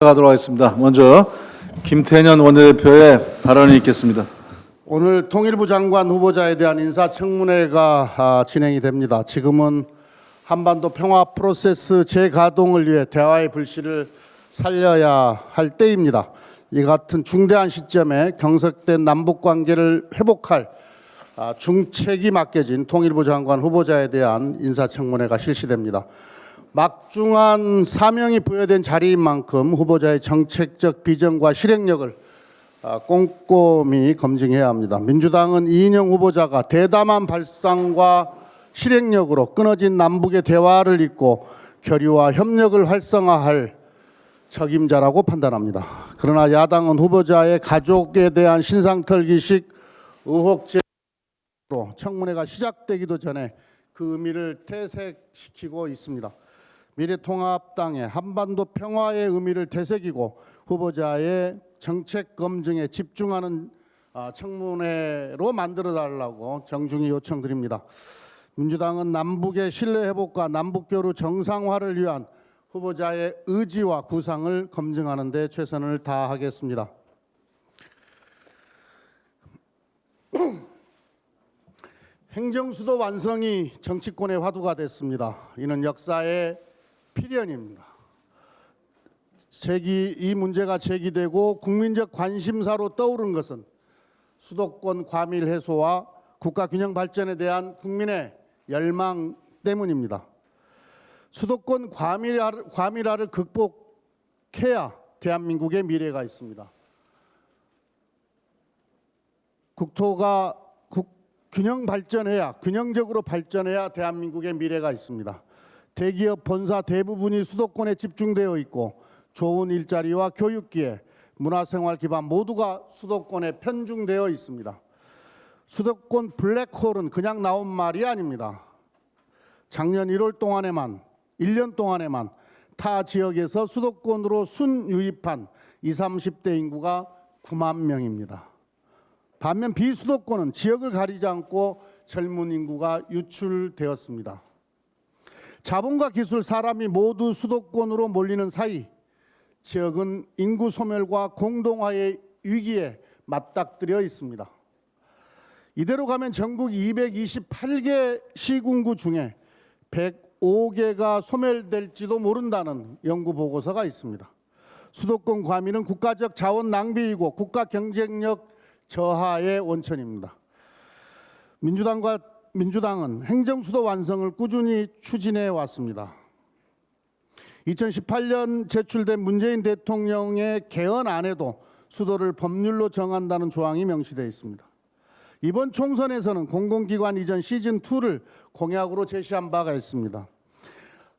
가도록 하겠습니다. 먼저 김태년 원내대표의 발언이 있겠습니다. 오늘 통일부 장관 후보자에 대한 인사청문회가 진행이 됩니다. 지금은 한반도 평화 프로세스 재가동을 위해 대화의 불씨를 살려야 할 때입니다. 이 같은 중대한 시점에 경색된 남북관계를 회복할 중책이 맡겨진 통일부 장관 후보자에 대한 인사청문회가 실시됩니다. 막중한 사명이 부여된 자리인 만큼 후보자의 정책적 비전과 실행력을 꼼꼼히 검증해야 합니다. 민주당은 이인영 후보자가 대담한 발상과 실행력으로 끊어진 남북의 대화를 잇고 교류와 협력을 활성화할 적임자라고 판단합니다. 그러나 야당은 후보자의 가족에 대한 신상털기식 의혹 제기로 청문회가 시작되기도 전에 그 의미를 퇴색시키고 있습니다. 미래통합당의 한반도 평화의 의미를 되새기고 후보자의 정책 검증에 집중하는 청문회로 만들어달라고 정중히 요청드립니다. 민주당은 남북의 신뢰회복과 남북교류 정상화를 위한 후보자의 의지와 구상을 검증하는 데 최선을 다하겠습니다. 행정수도 완성이 정치권의 화두가 됐습니다. 이는 역사의 필연입니다. 이 문제가 제기되고 국민적 관심사로 떠오른 것은 수도권 과밀 해소와 국가 균형 발전에 대한 국민의 열망 때문입니다. 수도권 과밀화를 극복해야 대한민국의 미래가 있습니다. 국토가 균형 발전해야, 균형적으로 발전해야 대한민국의 미래가 있습니다. 대기업 본사 대부분이 수도권에 집중되어 있고 좋은 일자리와 교육기회, 문화생활 기반 모두가 수도권에 편중되어 있습니다. 수도권 블랙홀은 그냥 나온 말이 아닙니다. 작년 1월 동안에만 1년 동안에만 타 지역에서 수도권으로 순유입한 20, 30대 인구가 9만 명입니다. 반면 비수도권은 지역을 가리지 않고 젊은 인구가 유출되었습니다. 자본과 기술, 사람이 모두 수도권으로 몰리는 사이 지역은 인구 소멸과 공동화의 위기에 맞닥뜨려 있습니다. 이대로 가면 전국 228개 시군구 중에 105개가 소멸될지도 모른다는 연구 보고서가 있습니다. 수도권 과밀은 국가적 자원 낭비이고 국가 경쟁력 저하의 원천입니다. 민주당은 행정수도 완성을 꾸준히 추진해 왔습니다. 2018년 제출된 문재인 대통령의 개헌안에도 수도를 법률로 정한다는 조항이 명시되어 있습니다. 이번 총선에서는 공공기관 이전 시즌2를 공약으로 제시한 바가 있습니다.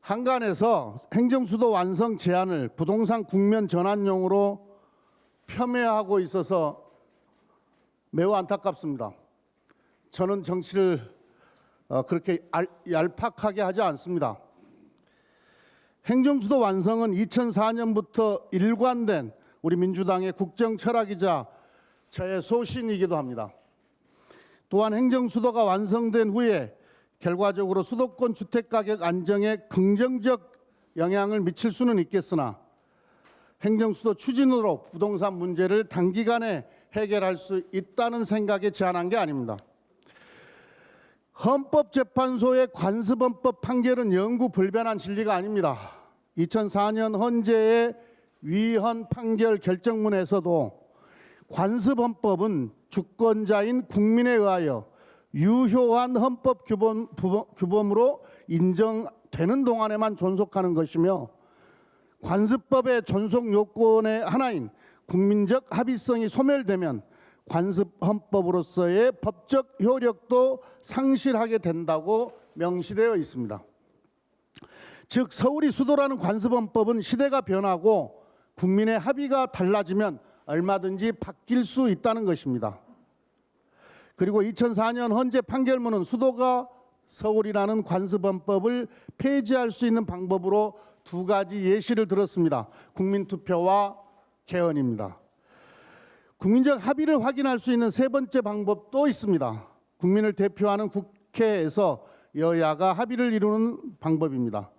한간에서 행정수도 완성 제안을 부동산 국면 전환용으로 폄훼하고 있어서 매우 안타깝습니다. 저는 정치를 그렇게 얄팍하게 하지 않습니다. 행정수도 완성은 2004년부터 일관된 우리 민주당의 국정 철학이자 저의 소신이기도 합니다. 또한 행정수도가 완성된 후에 결과적으로 수도권 주택가격 안정에 긍정적 영향을 미칠 수는 있겠으나 행정수도 추진으로 부동산 문제를 단기간에 해결할 수 있다는 생각에 제안한 게 아닙니다. 헌법재판소의 관습헌법 판결은 영구 불변한 진리가 아닙니다. 2004년 헌재의 위헌 판결 결정문에서도 관습헌법은 주권자인 국민에 의하여 유효한 헌법 규범으로 인정되는 동안에만 존속하는 것이며 관습법의 존속 요건의 하나인 국민적 합의성이 소멸되면 관습헌법으로서의 법적 효력도 상실하게 된다고 명시되어 있습니다. 즉 서울이 수도라는 관습헌법은 시대가 변하고 국민의 합의가 달라지면 얼마든지 바뀔 수 있다는 것입니다. 그리고 2004년 헌재 판결문은 수도가 서울이라는 관습헌법을 폐지할 수 있는 방법으로 두 가지 예시를 들었습니다. 국민투표와 개헌입니다. 국민적 합의를 확인할 수 있는 세 번째 방법도 있습니다. 국민을 대표하는 국회에서 여야가 합의를 이루는 방법입니다.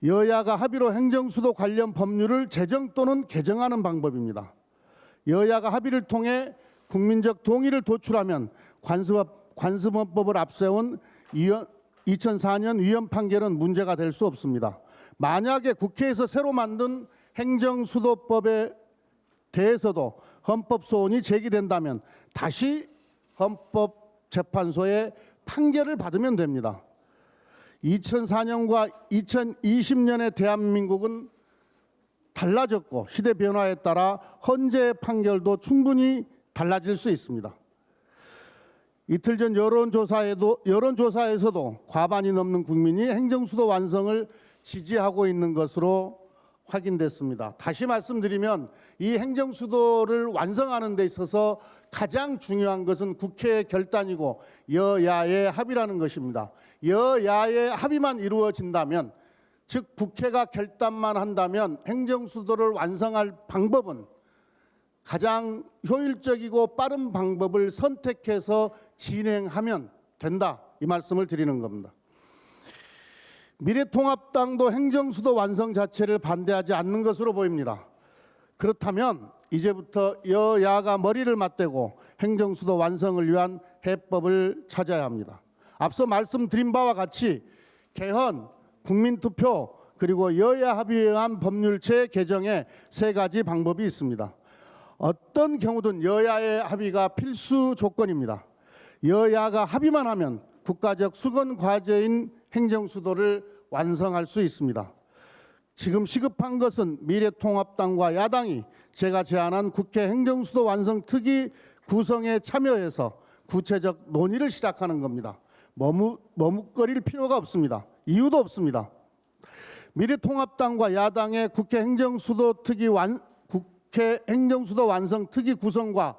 여야가 합의로 행정수도 관련 법률을 제정 또는 개정하는 방법입니다. 여야가 합의를 통해 국민적 동의를 도출하면 관습원법을 앞세운 2004년 위헌 판결은 문제가 될 수 없습니다. 만약에 국회에서 새로 만든 행정수도법에 대해서도 헌법소원이 제기된다면 다시 헌법재판소의 판결을 받으면 됩니다. 2004년과 2020년의 대한민국은 달라졌고 시대 변화에 따라 헌재의 판결도 충분히 달라질 수 있습니다. 이틀 전 여론조사에서도 과반이 넘는 국민이 행정수도 완성을 지지하고 있는 것으로 확인됐습니다. 다시 말씀드리면 이 행정수도를 완성하는 데 있어서 가장 중요한 것은 국회의 결단이고 여야의 합의라는 것입니다. 여야의 합의만 이루어진다면, 즉 국회가 결단만 한다면 행정수도를 완성할 방법은 가장 효율적이고 빠른 방법을 선택해서 진행하면 된다, 이 말씀을 드리는 겁니다. 미래통합당도 행정수도 완성 자체를 반대하지 않는 것으로 보입니다. 그렇다면 이제부터 여야가 머리를 맞대고 행정수도 완성을 위한 해법을 찾아야 합니다. 앞서 말씀드린 바와 같이 개헌, 국민투표, 그리고 여야 합의에 의한 법률체 개정에 세 가지 방법이 있습니다. 어떤 경우든 여야의 합의가 필수 조건입니다. 여야가 합의만 하면 국가적 수건 과제인 행정수도를 완성할 수 있습니다. 지금 시급한 것은 미래통합당과 야당이 제가 제안한 국회 행정수도 완성 특위 구성에 참여해서 구체적 논의를 시작하는 겁니다. 머뭇거릴 필요가 없습니다. 이유도 없습니다. 미래통합당과 야당의 국회 행정수도 완성 특위 구성과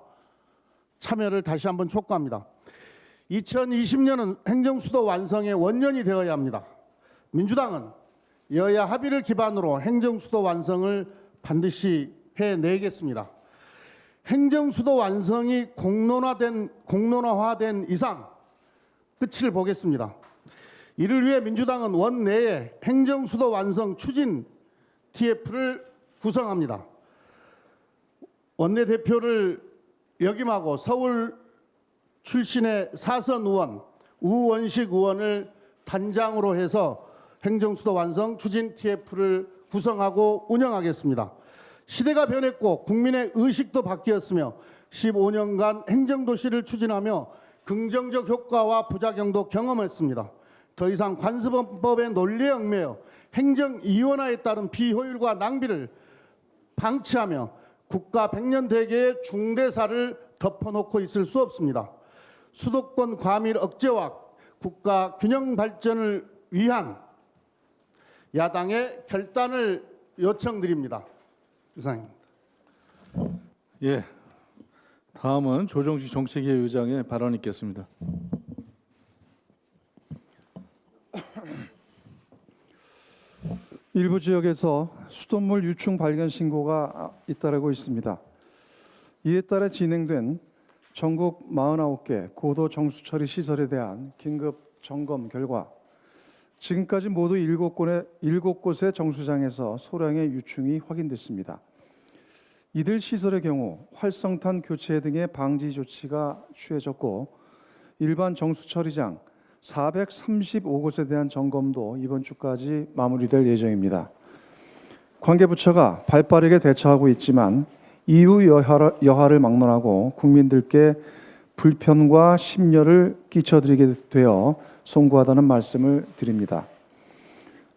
참여를 다시 한번 촉구합니다. 2020년은 행정수도 완성의 원년이 되어야 합니다. 민주당은 여야 합의를 기반으로 행정수도 완성을 반드시 해내겠습니다. 행정수도 완성이 공론화된 이상 끝을 보겠습니다. 이를 위해 민주당은 원내에 행정수도 완성 추진 TF를 구성합니다. 원내대표를 역임하고 서울 출신의 사선 의원 우원식 의원을 단장으로 해서 행정수도 완성 추진 TF를 구성하고 운영하겠습니다. 시대가 변했고 국민의 의식도 바뀌었으며 15년간 행정도시를 추진하며 긍정적 효과와 부작용도 경험했습니다. 더 이상 관습원법의 논리에 얽매여 행정이원화에 따른 비효율과 낭비를 방치하며 국가 백년 대계의 중대사를 덮어놓고 있을 수 없습니다. 수도권 과밀 억제와 국가 균형 발전을 위한 야당의 결단을 요청드립니다. 이상입니다. 예, 다음은 조정식 정책위 의장의 발언이 있겠습니다. 일부 지역에서 수돗물 유충 발견 신고가 잇따르고 있습니다. 이에 따라 진행된 전국 49개 고도 정수 처리 시설에 대한 긴급 점검 결과 지금까지 모두 7곳의 정수장에서 소량의 유충이 확인됐습니다. 이들 시설의 경우 활성탄 교체 등의 방지 조치가 취해졌고 일반 정수 처리장 435곳에 대한 점검도 이번 주까지 마무리될 예정입니다. 관계부처가 발빠르게 대처하고 있지만 이후 여하를 막론하고 국민들께 불편과 심려를 끼쳐드리게 되어 송구하다는 말씀을 드립니다.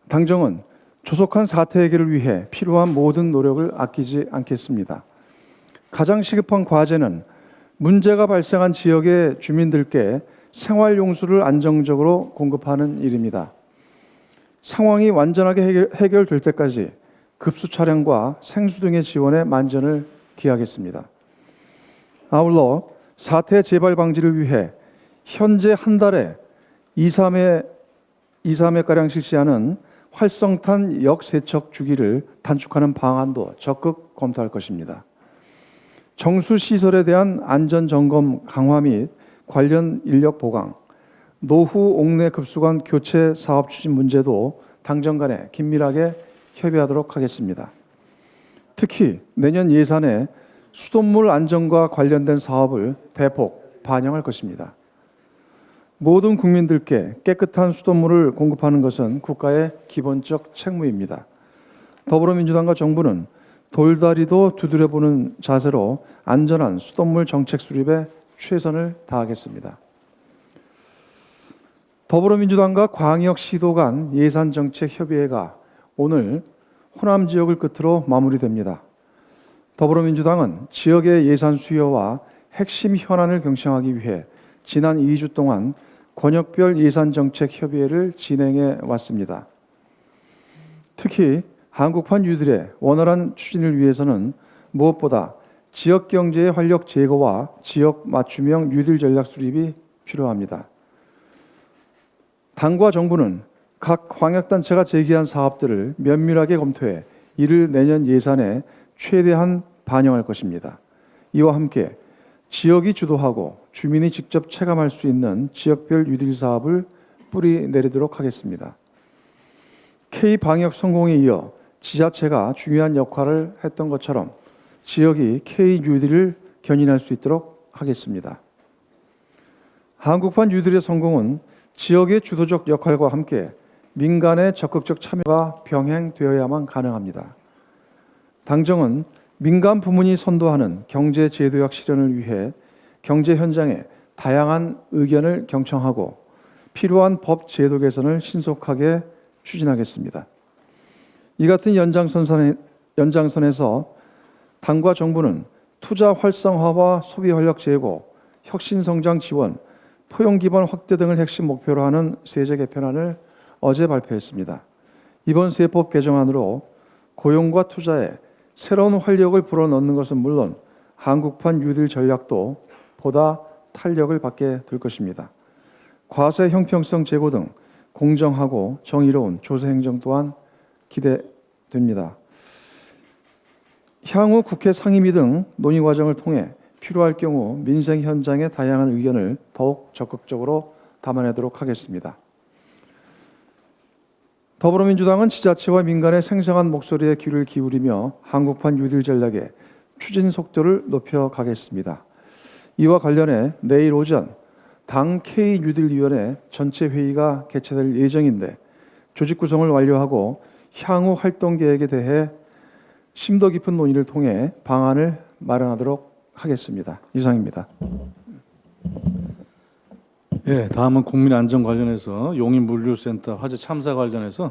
당정은 조속한 사태 해결을 위해 필요한 모든 노력을 아끼지 않겠습니다. 가장 시급한 과제는 문제가 발생한 지역의 주민들께 생활용수를 안정적으로 공급하는 일입니다. 상황이 완전하게 해결될 때까지 급수 차량과 생수 등의 지원에 만전을 기하겠습니다. 아울러 사태 재발 방지를 위해 현재 한 달에 2~3회가량 실시하는 활성탄 역세척 주기를 단축하는 방안도 적극 검토할 것입니다. 정수시설에 대한 안전점검 강화 및 관련 인력 보강, 노후 옥내 급수관 교체 사업 추진 문제도 당정 간에 긴밀하게 협의하도록 하겠습니다. 특히 내년 예산에 수돗물 안전과 관련된 사업을 대폭 반영할 것입니다. 모든 국민들께 깨끗한 수돗물을 공급하는 것은 국가의 기본적 책무입니다. 더불어민주당과 정부는 돌다리도 두드려보는 자세로 안전한 수돗물 정책 수립에 최선을 다하겠습니다. 더불어민주당과 광역시도 간 예산정책협의회가 오늘 호남 지역을 끝으로 마무리됩니다. 더불어민주당은 지역의 예산 수요와 핵심 현안을 경청하기 위해 지난 2주 동안 권역별 예산정책협의회를 진행해 왔습니다. 특히 한국판 유딜의 원활한 추진을 위해서는 무엇보다 지역 경제의 활력 제고와 지역 맞춤형 뉴딜 전략 수립이 필요합니다. 당과 정부는 각 광역단체가 제기한 사업들을 면밀하게 검토해 이를 내년 예산에 최대한 반영할 것입니다. 이와 함께 지역이 주도하고 주민이 직접 체감할 수 있는 지역별 뉴딜 사업을 뿌리 내리도록 하겠습니다. K방역 성공에 이어 지자체가 중요한 역할을 했던 것처럼 지역이 K-뉴딜을 견인할 수 있도록 하겠습니다. 한국판 뉴딜의 성공은 지역의 주도적 역할과 함께 민간의 적극적 참여가 병행되어야만 가능합니다. 당정은 민간 부문이 선도하는 경제 제도약 실현을 위해 경제 현장에 다양한 의견을 경청하고 필요한 법 제도 개선을 신속하게 추진하겠습니다. 이 같은 연장선에서 당과 정부는 투자 활성화와 소비 활력 제고, 혁신 성장 지원, 포용 기반 확대 등을 핵심 목표로 하는 세제 개편안을 어제 발표했습니다. 이번 세법 개정안으로 고용과 투자에 새로운 활력을 불어넣는 것은 물론 한국판 뉴딜 전략도 보다 탄력을 받게 될 것입니다. 과세 형평성 제고 등 공정하고 정의로운 조세 행정 또한 기대됩니다. 향후 국회 상임위 등 논의 과정을 통해 필요할 경우 민생 현장의 다양한 의견을 더욱 적극적으로 담아내도록 하겠습니다. 더불어민주당은 지자체와 민간의 생생한 목소리에 귀를 기울이며 한국판 뉴딜 전략의 추진 속도를 높여가겠습니다. 이와 관련해 내일 오전 당 K-뉴딜위원회 전체 회의가 개최될 예정인데 조직 구성을 완료하고 향후 활동 계획에 대해 심도 깊은 논의를 통해 방안을 마련하도록 하겠습니다. 이상입니다. 예, 다음은 국민안전 관련해서 용인물류센터 화재 참사 관련해서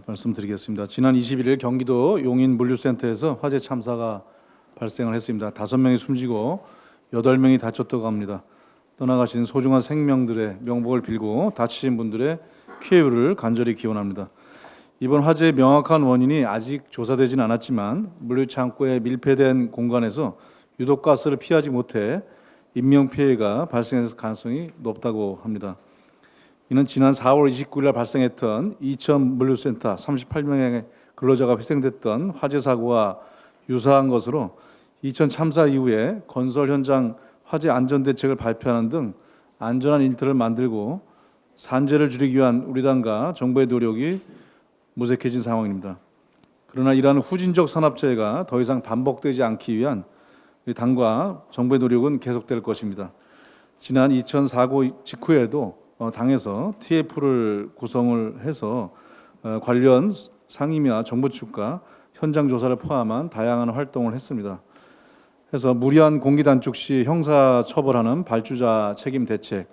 말씀드리겠습니다. 지난 21일 경기도 용인물류센터에서 화재 참사가 발생을 했습니다. 5명이 숨지고 8명이 다쳤다고 합니다. 떠나가신 소중한 생명들의 명복을 빌고 다치신 분들의 쾌유를 간절히 기원합니다. 이번 화재의 명확한 원인이 아직 조사되지는 않았지만 물류창고에 밀폐된 공간에서 유독가스를 피하지 못해 인명피해가 발생했을 가능성이 높다고 합니다. 이는 지난 4월 29일 날 발생했던 이천 물류센터 38명의 근로자가 희생됐던 화재 사고와 유사한 것으로 이천 참사 이후에 건설 현장 화재 안전 대책을 발표하는 등 안전한 일터를 만들고 산재를 줄이기 위한 우리 당과 정부의 노력이 무색해진 상황입니다. 그러나 이러한 후진적 산업재해가 더 이상 반복되지 않기 위한 우리 당과 정부의 노력은 계속될 것입니다. 지난 2000 사고 직후에도 당에서 TF를 구성을 해서 관련 상임위와 정부 측과 현장 조사를 포함한 다양한 활동을 했습니다. 그래서 무리한 공기 단축 시 형사 처벌하는 발주자 책임 대책,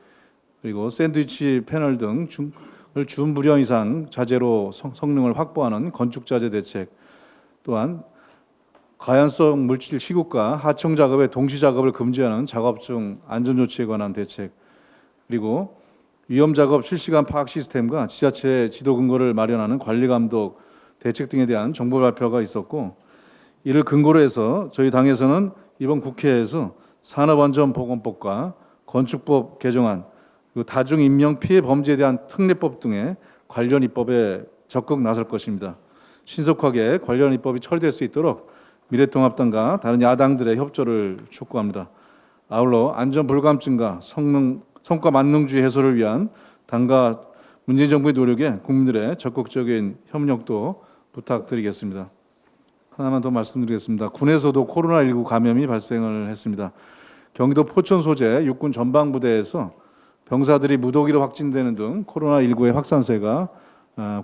그리고 샌드위치 패널 등 준불량 이상 자재로 성능을 확보하는 건축자재 대책, 또한 가연성 물질 시국과 하청 작업의 동시 작업을 금지하는 작업 중 안전 조치에 관한 대책, 그리고 위험 작업 실시간 파악 시스템과 지자체 지도 근거를 마련하는 관리 감독 대책 등에 대한 정보 발표가 있었고, 이를 근거로 해서 저희 당에서는 이번 국회에서 산업안전보건법과 건축법 개정안, 그리고 다중인명피해 범죄에 대한 특례법 등의 관련 입법에 적극 나설 것입니다. 신속하게 관련 입법이 처리될 수 있도록 미래통합당과 다른 야당들의 협조를 촉구합니다. 아울러 안전불감증과 성과 만능주의 해소를 위한 당과 문재인 정부의 노력에 국민들의 적극적인 협력도 부탁드리겠습니다. 하나만 더 말씀드리겠습니다. 군에서도 코로나19 감염이 발생을 했습니다. 경기도 포천 소재 육군 전방부대에서 병사들이 무더기로 확진되는 등 코로나19의 확산세가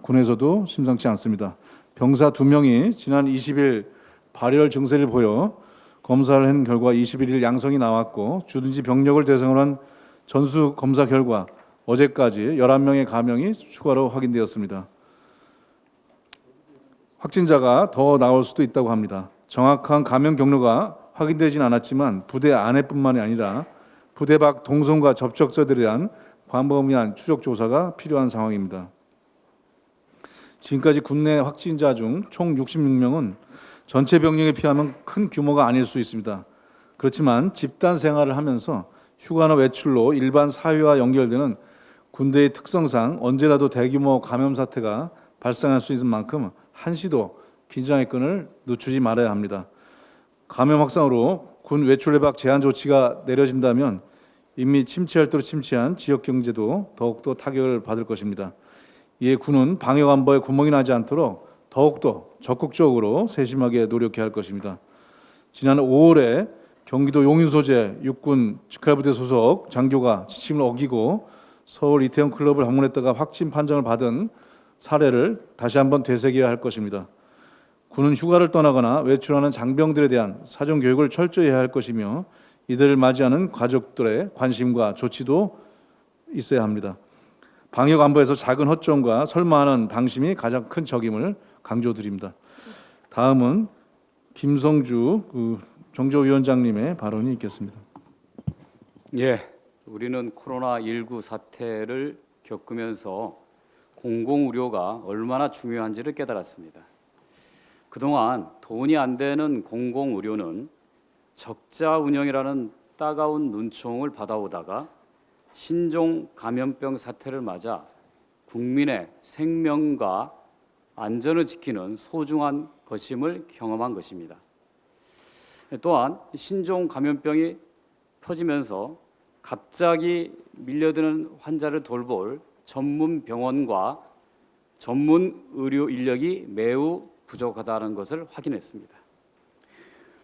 군에서도 심상치 않습니다. 병사 2명이 지난 20일 발열 증세를 보여 검사를 한 결과 21일 양성이 나왔고, 주둔지 병력을 대상으로 한 전수 검사 결과 어제까지 11명의 감염이 추가로 확인되었습니다. 확진자가 더 나올 수도 있다고 합니다. 정확한 감염 경로가 확인되진 않았지만 부대 안에뿐만이 아니라 부대 밖 동선과 접촉자들에 대한 광범위한 추적 조사가 필요한 상황입니다. 지금까지 국내 확진자 중 총 66명은 전체 병력에 비하면 큰 규모가 아닐 수 있습니다. 그렇지만 집단 생활을 하면서 휴가나 외출로 일반 사회와 연결되는 군대의 특성상 언제라도 대규모 감염 사태가 발생할 수 있는 만큼 한시도 긴장의 끈을 늦추지 말아야 합니다. 감염 확산으로 군 외출 외박 제한 조치가 내려진다면 이미 침체할 대로 침체한 지역 경제도 더욱더 타격을 받을 것입니다. 이에 군은 방역 안보에 구멍이 나지 않도록 더욱더 적극적으로 세심하게 노력해야 할 것입니다. 지난 5월에 경기도 용인 소재 육군 직할부대 소속 장교가 지침을 어기고 서울 이태원 클럽을 방문했다가 확진 판정을 받은 사례를 다시 한번 되새겨야 할 것입니다. 군은 휴가를 떠나거나 외출하는 장병들에 대한 사전 교육을 철저히 해야 할 것이며 이들을 맞이하는 가족들의 관심과 조치도 있어야 합니다. 방역 안보에서 작은 허점과 설마하는 방심이 가장 큰 적임을 강조드립니다. 다음은 김성주 정조위원장님의 발언이 있겠습니다. 예, 우리는 코로나19 사태를 겪으면서 공공의료가 얼마나 중요한지를 깨달았습니다. 그동안 돈이 안 되는 공공의료는 적자 운영이라는 따가운 눈총을 받아오다가 신종 감염병 사태를 맞아 국민의 생명과 안전을 지키는 소중한 것임을 경험한 것입니다. 또한 신종 감염병이 퍼지면서 갑자기 밀려드는 환자를 돌볼 전문 병원과 전문 의료 인력이 매우 부족하다는 것을 확인했습니다.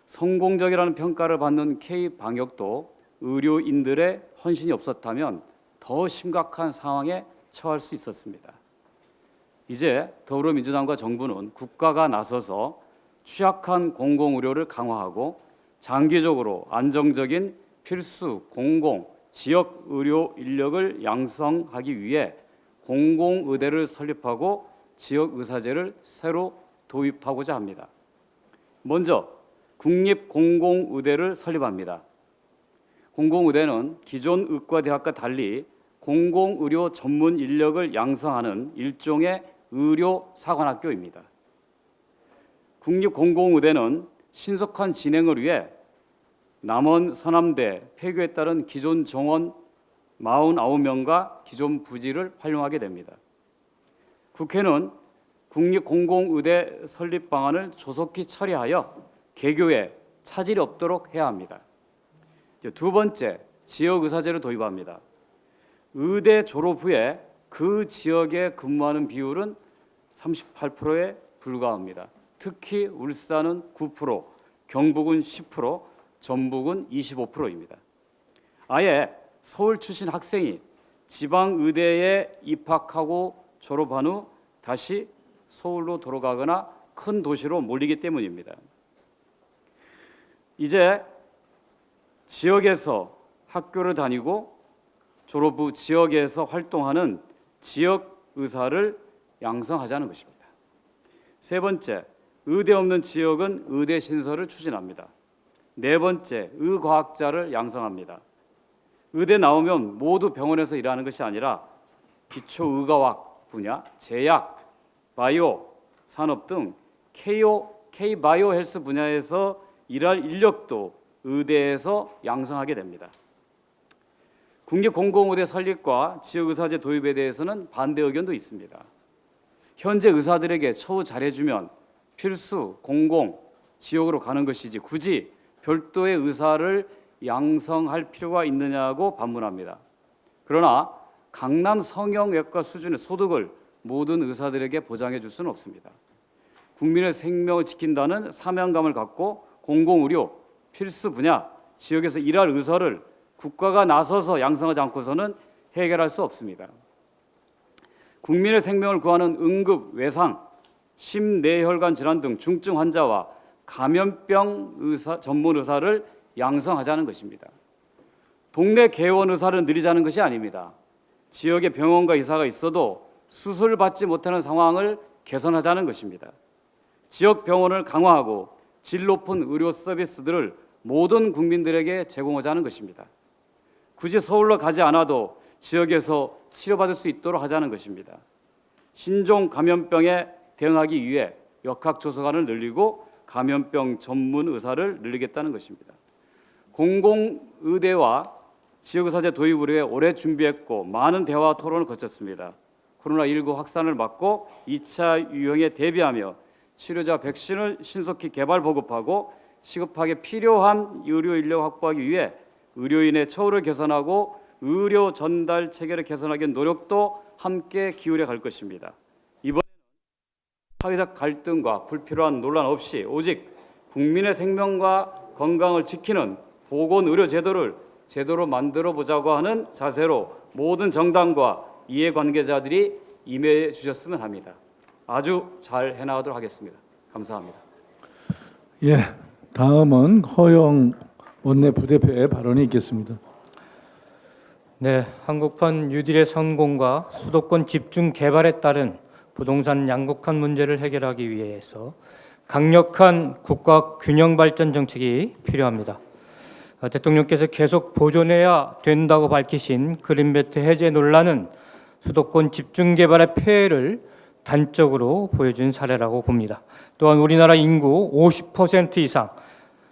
성공적이라는 평가를 받는 K-방역도 의료인들의 헌신이 없었다면 더 심각한 상황에 처할 수 있었습니다. 이제 더불어민주당과 정부는 국가가 나서서 취약한 공공의료를 강화하고 장기적으로 안정적인 필수 공공 지역 의료 인력을 양성하기 위해 공공의대를 설립하고 지역의사제를 새로 도입하고자 합니다. 먼저 국립공공의대를 설립합니다. 공공의대는 기존 의과대학과 달리 공공의료 전문 인력을 양성하는 일종의 의료사관학교입니다. 국립공공의대는 신속한 진행을 위해 남원 서남대 폐교에 따른 기존 정원 49명과 기존 부지를 활용하게 됩니다. 국회는 국립공공의대 설립 방안을 조속히 처리하여 개교에 차질이 없도록 해야 합니다. 두 번째, 지역의사제를 도입합니다. 의대 졸업 후에 그 지역에 근무하는 비율은 38%에 불과합니다. 특히 울산은 9%, 경북은 10%, 전북은 25%입니다. 아예 서울 출신 학생이 지방의대에 입학하고 졸업한 후 다시 서울로 돌아가거나 큰 도시로 몰리기 때문입니다. 이제 지역에서 학교를 다니고 졸업 후 지역에서 활동하는 지역 의사를 양성하자는 것입니다. 세 번째, 의대 없는 지역은 의대 신설을 추진합니다. 네 번째, 의과학자를 양성합니다. 의대 나오면 모두 병원에서 일하는 것이 아니라 기초의과학 분야, 제약, 바이오, 산업 등 K-바이오 헬스 분야에서 일할 인력도 의대에서 양성하게 됩니다. 국립공공의대 설립과 지역의사제 도입에 대해서는 반대 의견도 있습니다. 현재 의사들에게 처우 잘해주면 필수 공공 지역으로 가는 것이지 굳이 별도의 의사를 양성할 필요가 있느냐고 반문합니다. 그러나 강남 성형외과 수준의 소득을 모든 의사들에게 보장해 줄 수는 없습니다. 국민의 생명을 지킨다는 사명감을 갖고 공공의료 필수 분야 지역에서 일할 의사를 국가가 나서서 양성하지 않고서는 해결할 수 없습니다. 국민의 생명을 구하는 응급, 외상, 심내혈관 질환 등 중증 환자와 감염병 의사, 전문 의사를 양성하자는 것입니다. 동네 개원 의사를 늘리자는 것이 아닙니다. 지역에 병원과 의사가 있어도 수술을 받지 못하는 상황을 개선하자는 것입니다. 지역 병원을 강화하고 질 높은 의료 서비스들을 모든 국민들에게 제공하자는 것입니다. 굳이 서울로 가지 않아도 지역에서 치료받을 수 있도록 하자는 것입니다. 신종 감염병에 대응하기 위해 역학조사관을 늘리고 감염병 전문 의사를 늘리겠다는 것입니다. 공공의대와 지역의사제 도입을 위해 오래 준비했고 많은 대화와 토론을 거쳤습니다. 코로나19 확산을 막고 2차 유행에 대비하며 치료자 백신을 신속히 개발 보급하고 시급하게 필요한 의료 인력 확보하기 위해 의료인의 처우를 개선하고 의료 전달 체계를 개선하기 위한 노력도 함께 기울여 갈 것입니다. 이번에는 사회적 갈등과 불필요한 논란 없이 오직 국민의 생명과 건강을 지키는 보건의료 제도를 제도로 만들어 보자고 하는 자세로 모든 정당과 이해관계자들이 임해 주셨으면 합니다. 아주 잘 해나가도록 하겠습니다. 감사합니다. 예, 다음은 허영 원내 부대표의 발언이 있겠습니다. 네, 한국판 뉴딜의 성공과 수도권 집중 개발에 따른 부동산 양극화 문제를 해결하기 위해서 강력한 국가 균형 발전 정책이 필요합니다. 대통령께서 계속 보존해야 된다고 밝히신 그린벨트 해제 논란은 수도권 집중 개발의 폐해를 단적으로 보여준 사례라고 봅니다. 또한 우리나라 인구 50% 이상,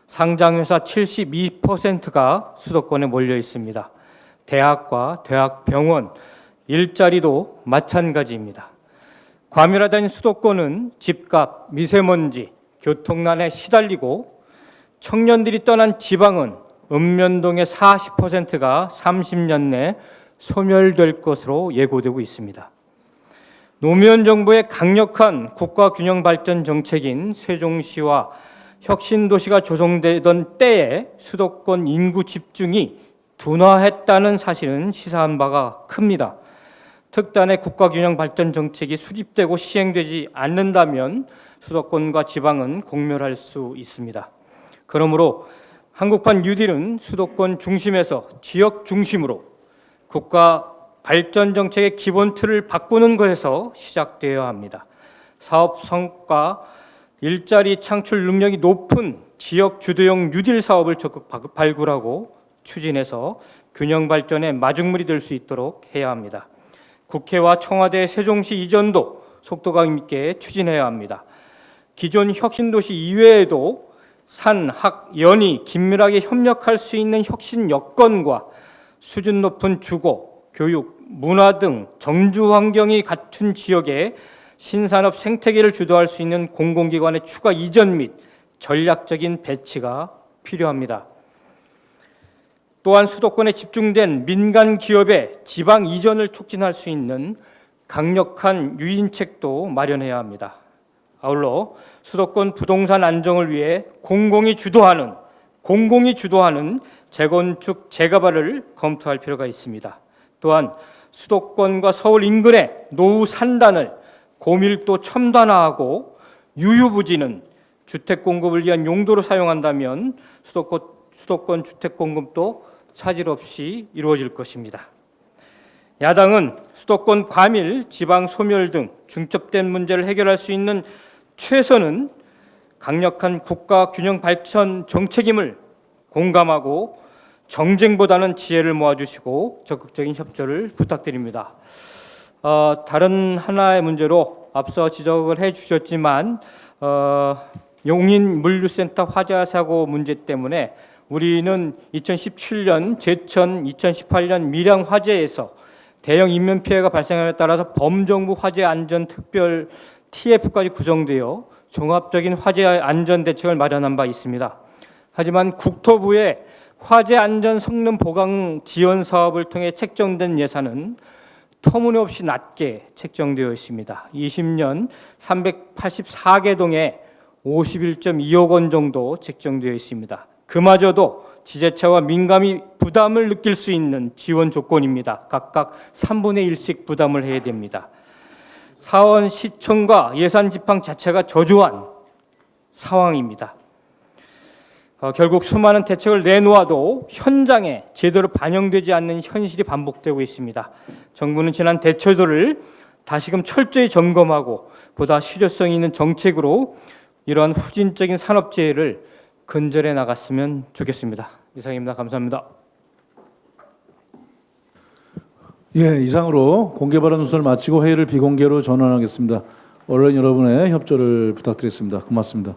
상장회사 72%가 수도권에 몰려 있습니다. 대학과 대학병원, 일자리도 마찬가지입니다. 과밀화된 수도권은 집값, 미세먼지, 교통난에 시달리고 청년들이 떠난 지방은 읍면동의 40%가 30년 내 소멸될 것으로 예고되고 있습니다. 노무현 정부의 강력한 국가균형 발전 정책인 세종시와 혁신도시가 조성되던 때에 수도권 인구 집중이 둔화했다는 사실은 시사한 바가 큽니다. 특단의 국가균형 발전 정책이 수립되고 시행되지 않는다면 수도권과 지방은 공멸할 수 있습니다. 그러므로 한국판 뉴딜은 수도권 중심에서 지역 중심으로 국가 발전 정책의 기본 틀을 바꾸는 것에서 시작되어야 합니다. 사업 성과, 일자리 창출 능력이 높은 지역 주도형 뉴딜 사업을 적극 발굴하고 추진해서 균형 발전의 마중물이 될 수 있도록 해야 합니다. 국회와 청와대 세종시 이전도 속도감 있게 추진해야 합니다. 기존 혁신도시 이외에도 산, 학, 연이 긴밀하게 협력할 수 있는 혁신 여건과 수준 높은 주거, 교육, 문화 등 정주 환경이 갖춘 지역에 신산업 생태계를 주도할 수 있는 공공기관의 추가 이전 및 전략적인 배치가 필요합니다. 또한 수도권에 집중된 민간 기업의 지방 이전을 촉진할 수 있는 강력한 유인책도 마련해야 합니다. 아울러 수도권 부동산 안정을 위해 공공이 주도하는 재건축 재개발을 검토할 필요가 있습니다. 또한 수도권과 서울 인근의 노후 산단을 고밀도 첨단화하고 유유부지는 주택 공급을 위한 용도로 사용한다면 수도권 주택 공급도 차질 없이 이루어질 것입니다. 야당은 수도권 과밀, 지방 소멸 등 중첩된 문제를 해결할 수 있는 최선은 강력한 국가 균형 발전 정책임을 공감하고 정쟁보다는 지혜를 모아주시고 적극적인 협조를 부탁드립니다. 다른 하나의 문제로 앞서 지적을 해주셨지만 용인 물류센터 화재 사고 문제 때문에 우리는 2017년 제천, 2018년 밀양 화재에서 대형 인명 피해가 발생함에 따라서 범정부 화재 안전 특별 TF까지 구성되어 종합적인 화재 안전 대책을 마련한 바 있습니다. 하지만 국토부의 화재 안전 성능 보강 지원 사업을 통해 책정된 예산은 터무니없이 낮게 책정되어 있습니다. 20년 384개 동에 51.2억 원 정도 책정되어 있습니다. 그마저도 지자체와 민감이 부담을 느낄 수 있는 지원 조건입니다. 각각 3분의 1씩 부담을 해야 됩니다. 사원 시청과 예산 집행 자체가 저조한 상황입니다. 결국 수많은 대책을 내놓아도 현장에 제대로 반영되지 않는 현실이 반복되고 있습니다. 정부는 지난 대처들을 다시금 철저히 점검하고 보다 실효성 있는 정책으로 이러한 후진적인 산업재해를 근절해 나갔으면 좋겠습니다. 이상입니다. 감사합니다. 예, 이상으로 공개 발언 순서를 마치고 회의를 비공개로 전환하겠습니다. 언론 여러분의 협조를 부탁드리겠습니다. 고맙습니다.